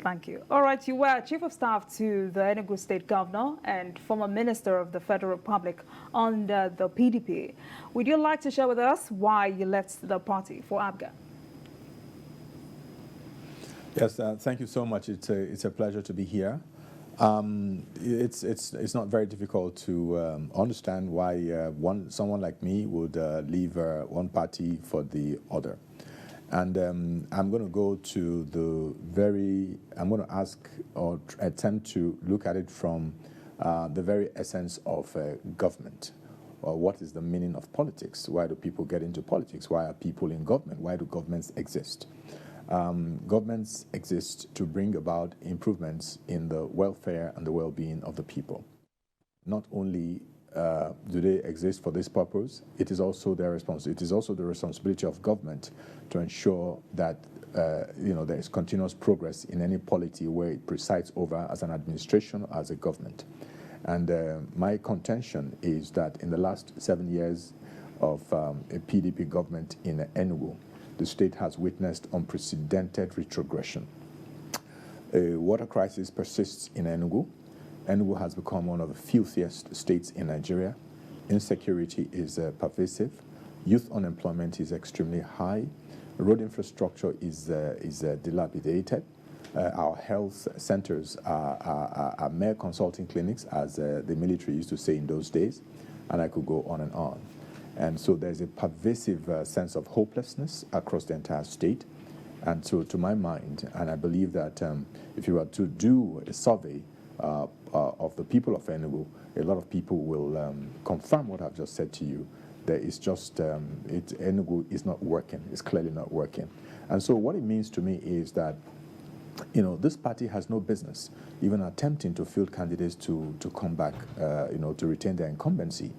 Thank you. All right, you were Chief of Staff to the Enugu State Governor and former Minister of the Federal Republic under the PDP. Would you like to share with us why you left the party for APGA? Yes, thank you so much. It's a pleasure to be here. It's not very difficult to understand why someone like me would leave one party for the other. And I'm going to go to I'm going to ask or attempt to look at it from the very essence of government. Or what is the meaning of politics? Why do people get into politics? Why are people in government? Why do governments exist? Governments exist to bring about improvements in the welfare and the well-being of the people. Not only do they exist for this purpose, it is also their responsibility. It is also the responsibility of government to ensure that there is continuous progress in any polity where it presides over as an administration or as a government. And my contention is that in the last 7 years of a PDP government in Enugu, the state has witnessed unprecedented retrogression. A water crisis persists in Enugu. Enugu has become one of the filthiest states in Nigeria. Insecurity is pervasive. Youth unemployment is extremely high. Road infrastructure is dilapidated. Our health centers are mere consulting clinics, as the military used to say in those days, and I could go on and on. And so there's a pervasive sense of hopelessness across the entire state. And so to my mind, and I believe that if you were to do a survey of the people of Enugu, a lot of people will confirm what I've just said to you. There is just, Enugu is not working. It's clearly not working. And so what it means to me is that this party has no business even attempting to field candidates to come back, to retain their incumbency.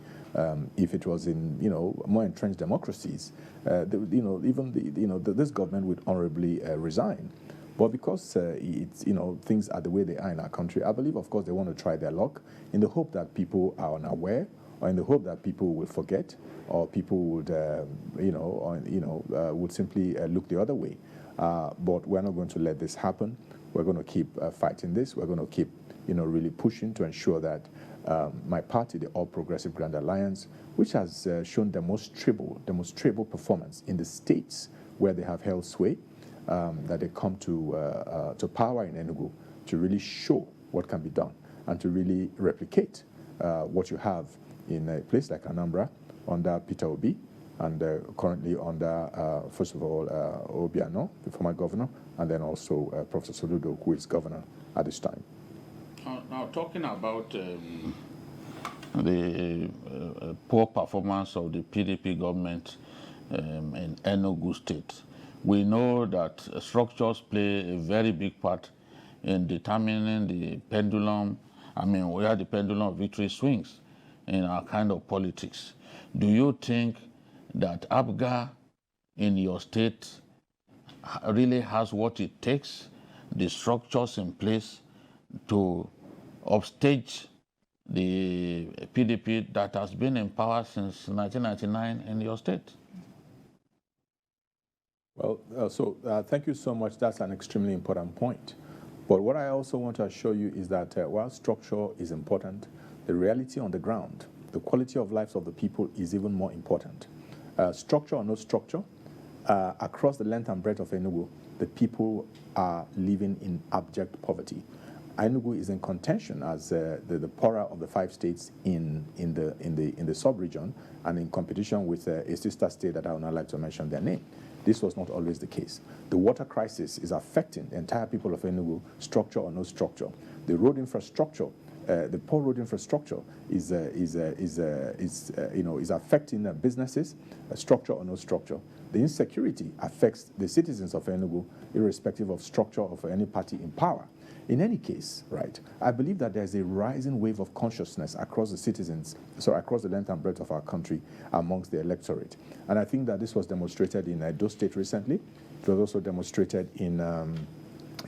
If it was in, more entrenched democracies, this government would honorably resign. But because things are the way they are in our country, I believe, of course, they want to try their luck in the hope that people are unaware, or in the hope that people will forget, or people would, would simply look the other way. But we're not going to let this happen. We're going to keep fighting this. We're going to keep, really pushing to ensure that my party, the All Progressive Grand Alliance, which has shown demonstrable performance in the states where they have held sway, that they come to power in Enugu to really show what can be done and to really replicate what you have in a place like Anambra under Peter Obi, and currently under, first of all, Obiano, the former governor, and then also Professor Soludo, who is governor at this time. Now, talking about the poor performance of the PDP government in Enugu State, we know that structures play a very big part in determining the pendulum, where the pendulum of victory swings in our kind of politics. Do you think that APGA in your state really has what it takes, the structures in place to upstage the PDP that has been in power since 1999 in your state? Well, thank you so much. That's an extremely important point. But what I also want to assure you is that while structure is important, the reality on the ground, the quality of lives of the people is even more important. Structure or no structure, across the length and breadth of Enugu, the people are living in abject poverty. Enugu is in contention as the poorer of the 5 states in the sub-region, and in competition with a sister state that I would not like to mention their name. This was not always the case. The water crisis is affecting the entire people of Enugu, structure or no structure. The road infrastructure, the poor road infrastructure is affecting businesses, structure or no structure. The insecurity affects the citizens of Enugu, irrespective of structure or for any party in power. In any case, right, I believe that there's a rising wave of consciousness across the citizens, across the length and breadth of our country amongst the electorate. And I think that this was demonstrated in Edo State recently. It was also demonstrated in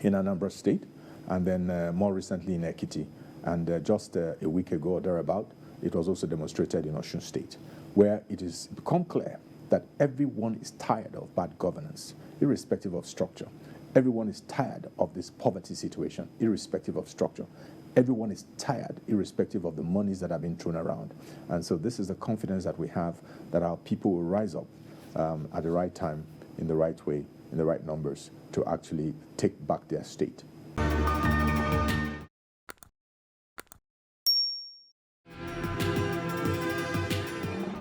Anambra State, and then more recently in Ekiti. And just a week ago or thereabout, it was also demonstrated in Osun State, where it has become clear that everyone is tired of bad governance, irrespective of structure. Everyone is tired of this poverty situation, irrespective of structure. Everyone is tired, irrespective of the monies that have been thrown around. And so this is the confidence that we have that our people will rise up at the right time, in the right way, in the right numbers, to actually take back their state.